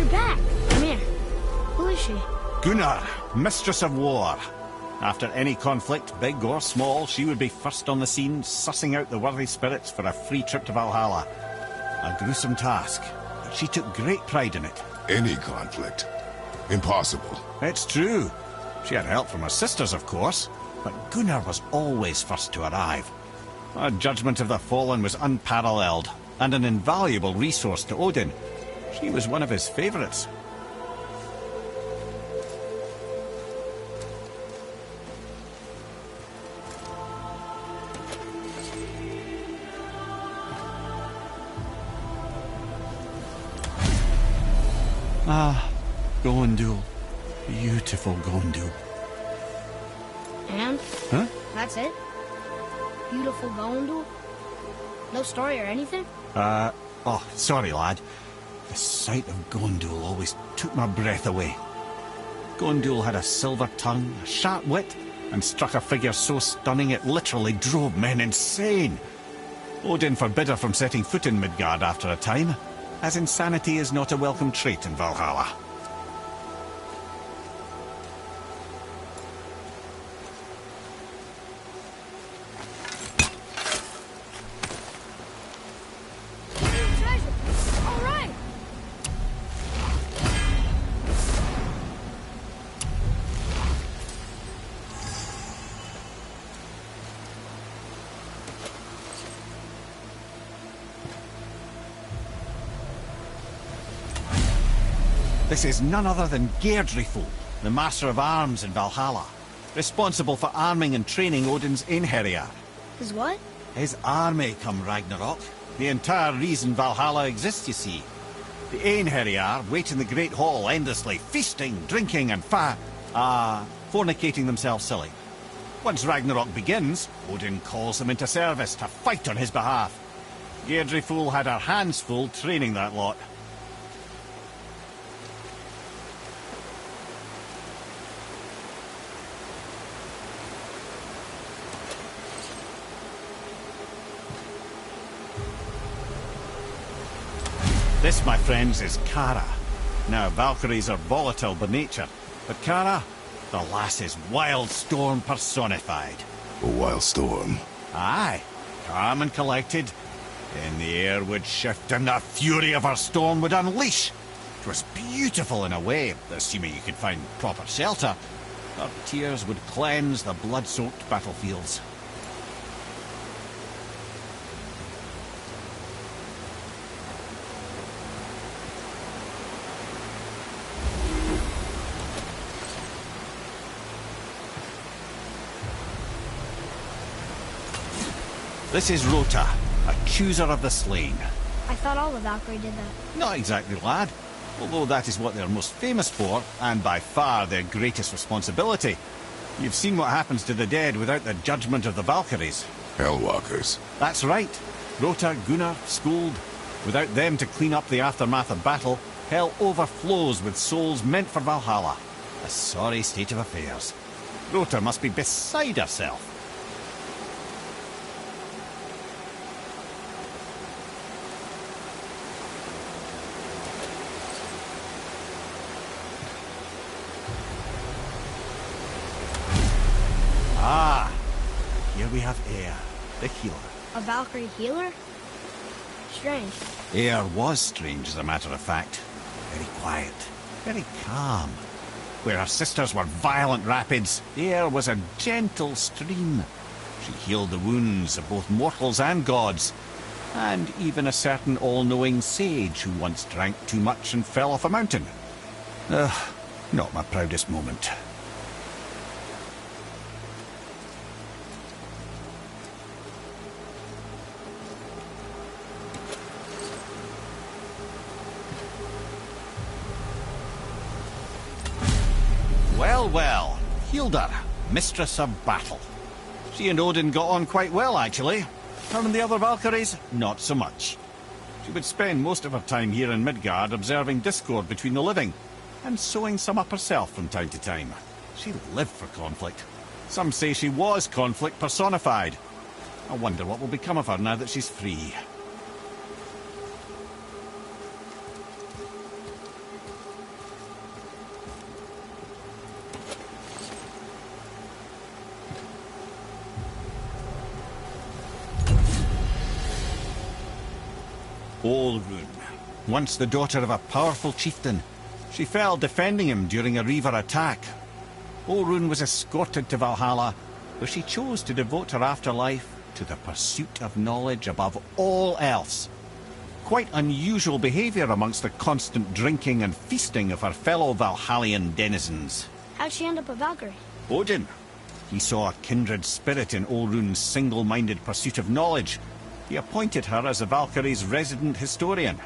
You're back. Come here. Who is she? Gunnar, Mistress of War. After any conflict, big or small, she would be first on the scene, sussing out the worthy spirits for a free trip to Valhalla. A gruesome task, but she took great pride in it. Any conflict? Impossible. It's true. She had help from her sisters, of course, but Gunnar was always first to arrive. Her judgment of the fallen was unparalleled, and an invaluable resource to Odin. She was one of his favourites. Ah, Gondul. Beautiful Gondul. And? Huh? That's it? Beautiful Gondul? No story or anything? Oh, sorry, lad. The sight of Gondul always took my breath away. Gondul had a silver tongue, a sharp wit, and struck a figure so stunning it literally drove men insane. Odin forbid her from setting foot in Midgard after a time, as insanity is not a welcome trait in Valhalla. This is none other than Geirdriful, the Master of Arms in Valhalla, responsible for arming and training Odin's Einherjar. His what? His army come Ragnarok. The entire reason Valhalla exists, you see. The Einherjar wait in the Great Hall endlessly, feasting, drinking and fornicating themselves silly. Once Ragnarok begins, Odin calls them into service to fight on his behalf. Geirdriful had her hands full training that lot. This, my friends, is Kara. Now, Valkyries are volatile by nature, but Kara, the lass is Wild Storm personified. A wild storm? Aye, calm and collected. Then the air would shift and the fury of her storm would unleash. It was beautiful in a way, assuming you could find proper shelter. Her tears would cleanse the blood-soaked battlefields. This is Rota, accuser of the slain. I thought all the Valkyrie did that. Not exactly, lad. Although that is what they're most famous for, and by far their greatest responsibility. You've seen what happens to the dead without the judgment of the Valkyries. Hellwalkers. That's right. Rota, Gunnar, Skuld. Without them to clean up the aftermath of battle, hell overflows with souls meant for Valhalla. A sorry state of affairs. Rota must be beside herself. Ah, here we have Eir, the healer. A Valkyrie healer? Strange. Eir was strange, as a matter of fact. Very quiet, very calm. Where her sisters were violent rapids, Eir was a gentle stream. She healed the wounds of both mortals and gods, and even a certain all-knowing sage who once drank too much and fell off a mountain. Not my proudest moment. Well, Hilda, Mistress of Battle. She and Odin got on quite well, actually. Her and the other Valkyries, not so much. She would spend most of her time here in Midgard observing discord between the living, and sewing some up herself from time to time. She lived for conflict. Some say she was conflict personified. I wonder what will become of her now that she's free. Olrun, once the daughter of a powerful chieftain. She fell defending him during a Reaver attack. Olrun was escorted to Valhalla, where she chose to devote her afterlife to the pursuit of knowledge above all else. Quite unusual behaviour amongst the constant drinking and feasting of her fellow Valhallian denizens. How'd she end up a Valkyrie? Odin. He saw a kindred spirit in Olrun's single-minded pursuit of knowledge. He appointed her as the Valkyrie's resident historian.